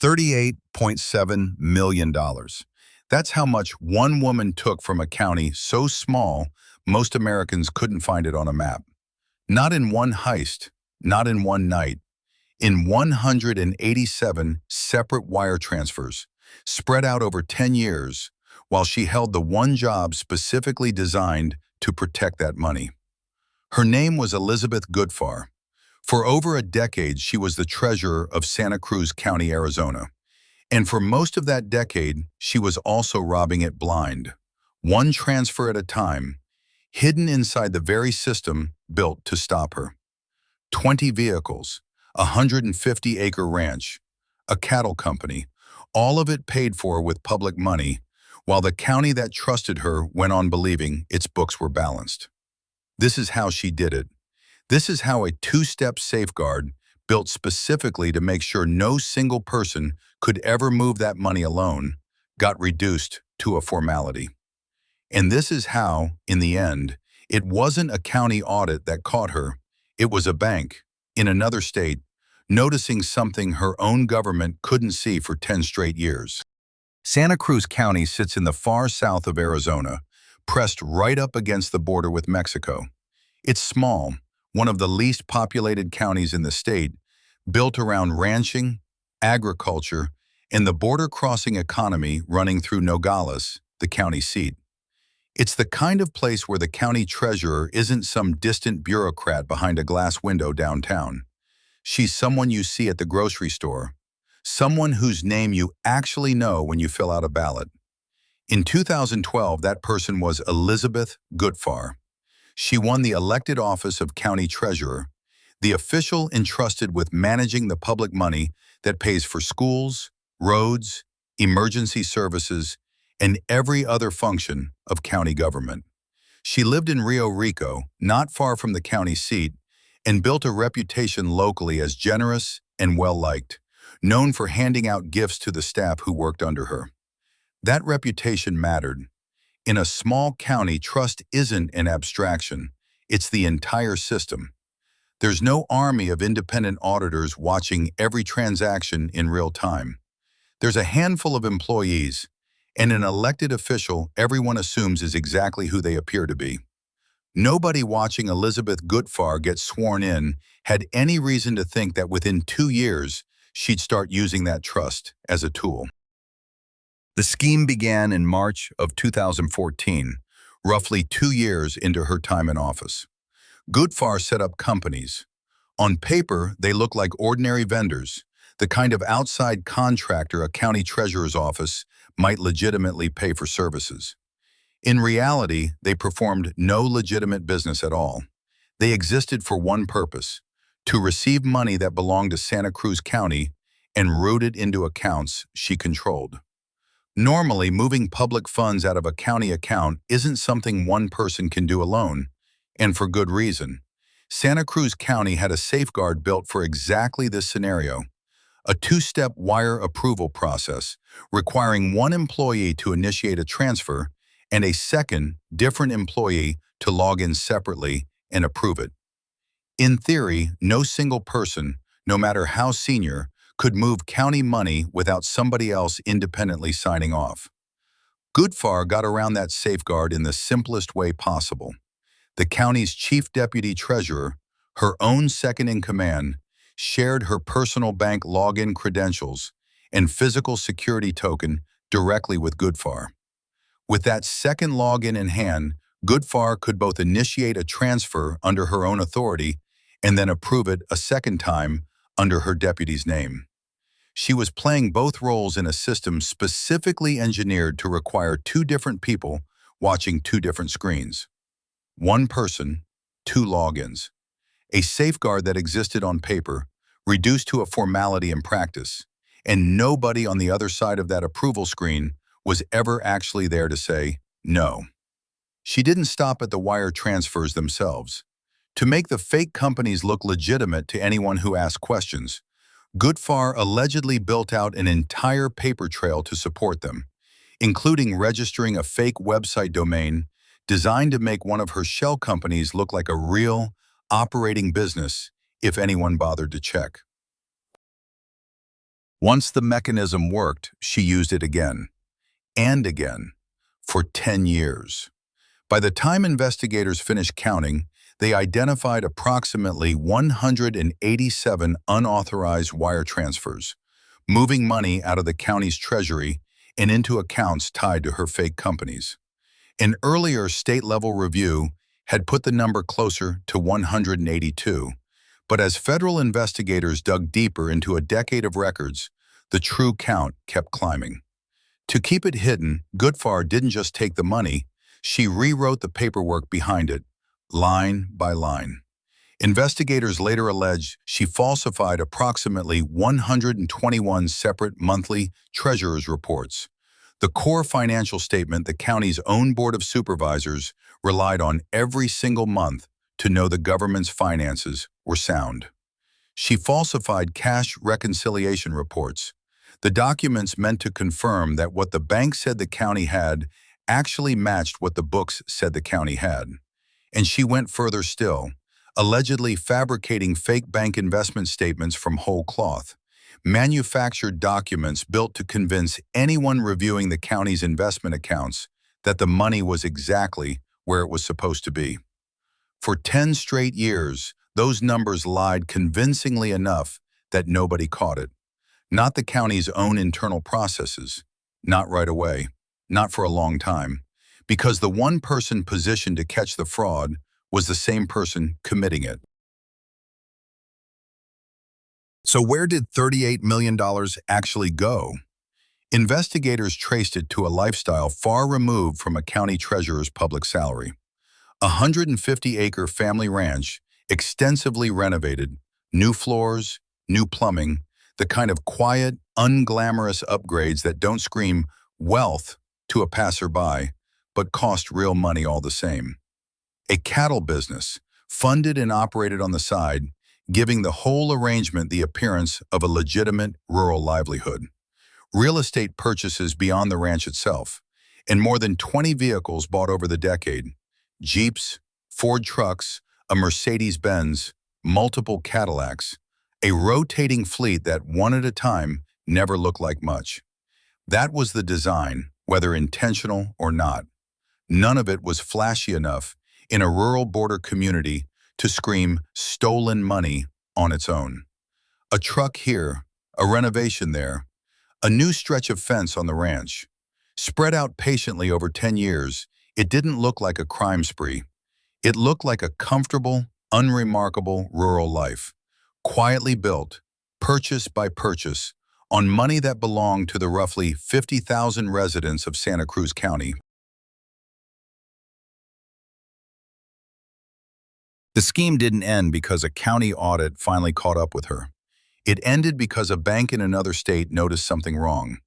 $38.7 million. That's how much one woman took from a county so small most Americans couldn't find it on a map. Not in one heist, not in one night, in 187 separate wire transfers, spread out over 10 years, while she held the one job specifically designed to protect that money. Her name was Elizabeth Goodfar. For over a decade, she was the treasurer of Santa Cruz County, Arizona. And for most of that decade, she was also robbing it blind, one transfer at a time, hidden inside the very system built to stop her. 20 vehicles, a 150-acre ranch, a cattle company, all of it paid for with public money, while the county that trusted her went on believing its books were balanced. This is how she did it. This is how a two-step safeguard, built specifically to make sure no single person could ever move that money alone, got reduced to a formality. And this is how, in the end, it wasn't a county audit that caught her. It was a bank, in another state, noticing something her own government couldn't see for 10 straight years. Santa Cruz County sits in the far south of Arizona, pressed right up against the border with Mexico. It's small, one of the least populated counties in the state, built around ranching, agriculture, and the border-crossing economy running through Nogales, the county seat. It's the kind of place where the county treasurer isn't some distant bureaucrat behind a glass window downtown. She's someone you see at the grocery store, someone whose name you actually know when you fill out a ballot. In 2012, that person was Elizabeth Goodfar. She won the elected office of county treasurer, the official entrusted with managing the public money that pays for schools, roads, emergency services, and every other function of county government. She lived in Rio Rico, not far from the county seat, and built a reputation locally as generous and well-liked, known for handing out gifts to the staff who worked under her. That reputation mattered. In a small county, trust isn't an abstraction. It's the entire system. There's no army of independent auditors watching every transaction in real time. There's a handful of employees, and an elected official everyone assumes is exactly who they appear to be. Nobody watching Elizabeth Goodfar get sworn in had any reason to think that within 2 years, she'd start using that trust as a tool. The scheme began in March of 2014, roughly 2 years into her time in office. Goodfar set up companies. On paper, they look like ordinary vendors, the kind of outside contractor a county treasurer's office might legitimately pay for services. In reality, they performed no legitimate business at all. They existed for one purpose: to receive money that belonged to Santa Cruz County and route it into accounts she controlled. Normally, moving public funds out of a county account isn't something one person can do alone, and for good reason. Santa Cruz County had a safeguard built for exactly this scenario: a two-step wire approval process requiring one employee to initiate a transfer and a second, different employee to log in separately and approve it. In theory, no single person, no matter how senior, could move county money without somebody else independently signing off. Goodfar got around that safeguard in the simplest way possible. The county's chief deputy treasurer, her own second-in-command, shared her personal bank login credentials and physical security token directly with Goodfar. With that second login in hand, Goodfar could both initiate a transfer under her own authority and then approve it a second time under her deputy's name. She was playing both roles in a system specifically engineered to require 2 different people watching 2 different screens. One person, 2 logins. A safeguard that existed on paper, reduced to a formality in practice, and nobody on the other side of that approval screen was ever actually there to say no. She didn't stop at the wire transfers themselves. To make the fake companies look legitimate to anyone who asked questions, Goodfar allegedly built out an entire paper trail to support them, including registering a fake website domain designed to make one of her shell companies look like a real, operating business if anyone bothered to check. Once the mechanism worked, she used it again and again for 10 years. By the time investigators finished counting, they identified approximately 187 unauthorized wire transfers, moving money out of the county's treasury and into accounts tied to her fake companies. An earlier state-level review had put the number closer to 182, but as federal investigators dug deeper into a decade of records, the true count kept climbing. To keep it hidden, Goodfar didn't just take the money, she rewrote the paperwork behind it, line by line. Investigators later alleged she falsified approximately 121 separate monthly treasurer's reports, the core financial statement the county's own Board of Supervisors relied on every single month to know the government's finances were sound. She falsified cash reconciliation reports, the documents meant to confirm that what the bank said the county had actually matched what the books said the county had. And she went further still, allegedly fabricating fake bank investment statements from whole cloth, manufactured documents built to convince anyone reviewing the county's investment accounts that the money was exactly where it was supposed to be. For 10 straight years, those numbers lied convincingly enough that nobody caught it. Not the county's own internal processes, not right away, not for a long time, because the one person positioned to catch the fraud was the same person committing it. So where did $38 million actually go? Investigators traced it to a lifestyle far removed from a county treasurer's public salary. A 150-acre family ranch, extensively renovated, new floors, new plumbing, the kind of quiet, unglamorous upgrades that don't scream wealth to a passerby, but cost real money all the same. A cattle business, funded and operated on the side, giving the whole arrangement the appearance of a legitimate rural livelihood. Real estate purchases beyond the ranch itself, and more than 20 vehicles bought over the decade. Jeeps, Ford trucks, a Mercedes-Benz, multiple Cadillacs, a rotating fleet that one at a time never looked like much. That was the design, whether intentional or not. None of it was flashy enough in a rural border community to scream stolen money on its own. A truck here, a renovation there, a new stretch of fence on the ranch. Spread out patiently over 10 years, it didn't look like a crime spree. It looked like a comfortable, unremarkable rural life, quietly built, purchase by purchase, on money that belonged to the roughly 50,000 residents of Santa Cruz County. The scheme didn't end because a county audit finally caught up with her. It ended because a bank in another state noticed something wrong.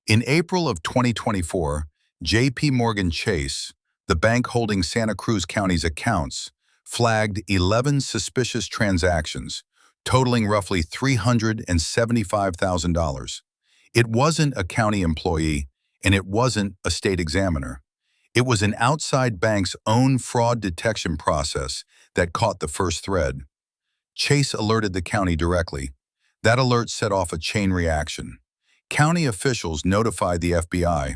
In April of 2024, J.P. Morgan Chase, the bank holding Santa Cruz County's accounts, flagged 11 suspicious transactions, totaling roughly $375,000. It wasn't a county employee, and it wasn't a state examiner. It was an outside bank's own fraud detection process that caught the first thread. Chase alerted the county directly. That alert set off a chain reaction. County officials notified the FBI.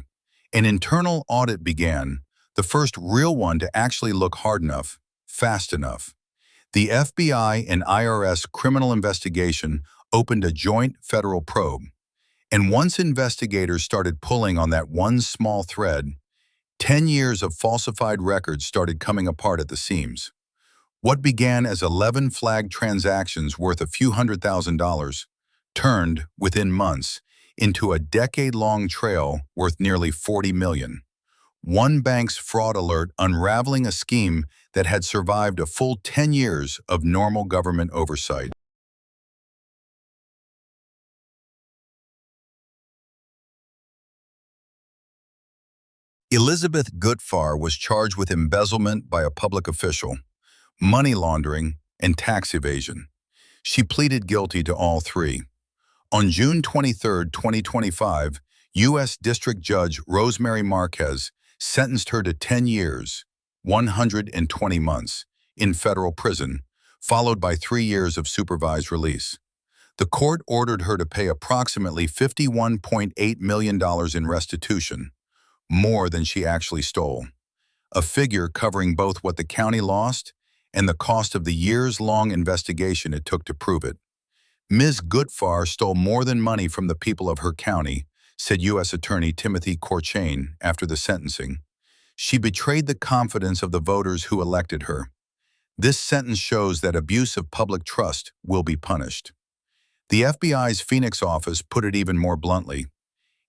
An internal audit began, the first real one to actually look hard enough, fast enough. The FBI and IRS criminal investigation opened a joint federal probe. And once investigators started pulling on that one small thread, 10 years of falsified records started coming apart at the seams. What began as 11 flagged transactions worth a few $100,000 turned, within months, into a decade-long trail worth nearly $40 million. One bank's fraud alert unraveling a scheme that had survived a full 10 years of normal government oversight. Elizabeth Goodfar was charged with embezzlement by a public official, money laundering, and tax evasion. She pleaded guilty to all three. On June 23, 2025, U.S. District Judge Rosemary Marquez sentenced her to 10 years, 120 months, in federal prison, followed by 3 years of supervised release. The court ordered her to pay approximately $51.8 million in restitution, more than she actually stole, a figure covering both what the county lost and the cost of the years-long investigation it took to prove it. Ms. Goodfar stole more than money from the people of her county, said U.S. Attorney Timothy Corchain after the sentencing. She betrayed the confidence of the voters who elected her. This sentence shows that abuse of public trust will be punished. The FBI's Phoenix office put it even more bluntly.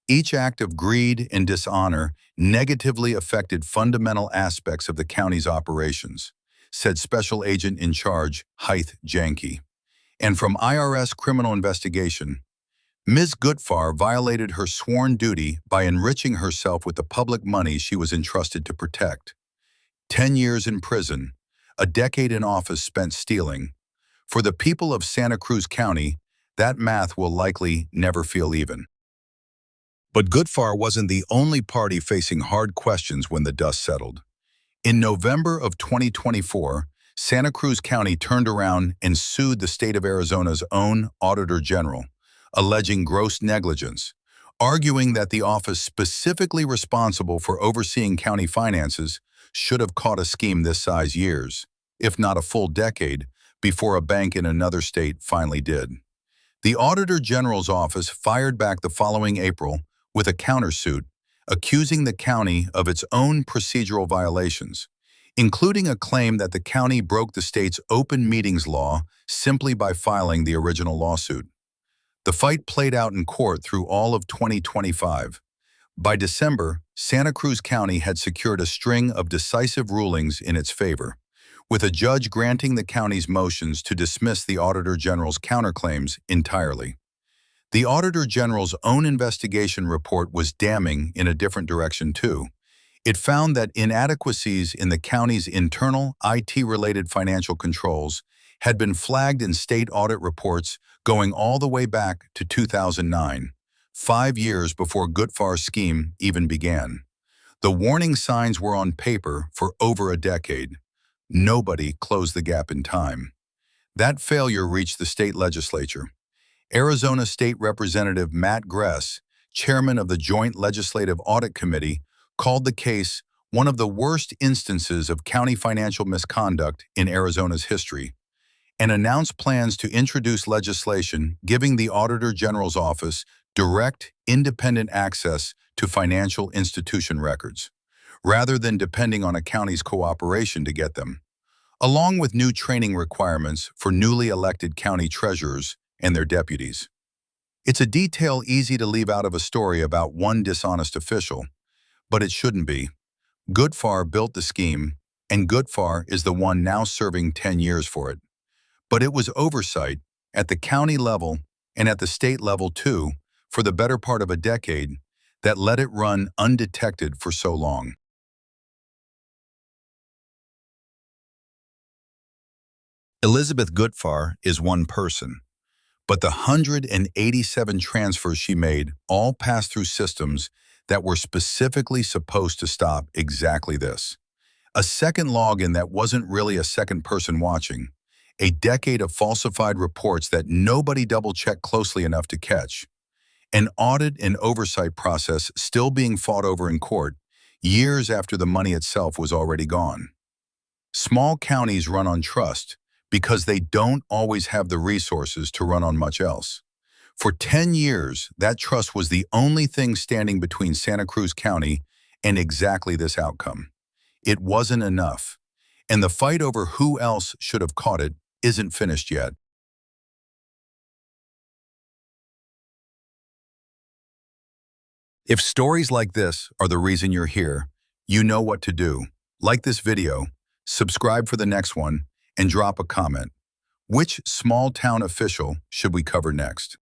Each act of greed and dishonor negatively affected fundamental aspects of the county's operations, said Special Agent in Charge Hythe Janke. And from IRS criminal investigation, Ms. Goodfar violated her sworn duty by enriching herself with the public money she was entrusted to protect. 10 years in prison, a decade in office spent stealing. For the people of Santa Cruz County, that math will likely never feel even. But Goodfar wasn't the only party facing hard questions when the dust settled. In November of 2024, Santa Cruz County turned around and sued the state of Arizona's own Auditor General, alleging gross negligence, arguing that the office specifically responsible for overseeing county finances should have caught a scheme this size years, if not a full decade, before a bank in another state finally did. The Auditor General's office fired back the following April with a countersuit, accusing the county of its own procedural violations, including a claim that the county broke the state's open meetings law simply by filing the original lawsuit. The fight played out in court through all of 2025. By December, Santa Cruz County had secured a string of decisive rulings in its favor, with a judge granting the county's motions to dismiss the Auditor General's counterclaims entirely. The Auditor General's own investigation report was damning in a different direction too. It found that inadequacies in the county's internal IT-related financial controls had been flagged in state audit reports going all the way back to 2009, 5 years before Goodfar's scheme even began. The warning signs were on paper for over a decade. Nobody closed the gap in time. That failure reached the state legislature. Arizona State Representative Matt Gress, chairman of the Joint Legislative Audit Committee, called the case one of the worst instances of county financial misconduct in Arizona's history, and announced plans to introduce legislation giving the Auditor General's office direct, independent access to financial institution records, rather than depending on a county's cooperation to get them, along with new training requirements for newly elected county treasurers and their deputies. It's a detail easy to leave out of a story about one dishonest official, but it shouldn't be. Goodfar built the scheme, and Goodfar is the one now serving 10 years for it. But it was oversight at the county level and at the state level too, for the better part of a decade, that let it run undetected for so long. Elizabeth Goodfar is one person, but the 187 transfers she made all passed through systems that were specifically supposed to stop exactly this. A second login that wasn't really a second person watching, a decade of falsified reports that nobody double-checked closely enough to catch, an audit and oversight process still being fought over in court years after the money itself was already gone. Small counties run on trust because they don't always have the resources to run on much else. For 10 years, that trust was the only thing standing between Santa Cruz County and exactly this outcome. It wasn't enough, and the fight over who else should have caught it isn't finished yet. If stories like this are the reason you're here, you know what to do. Like this video, subscribe for the next one, and drop a comment. Which small-town official should we cover next?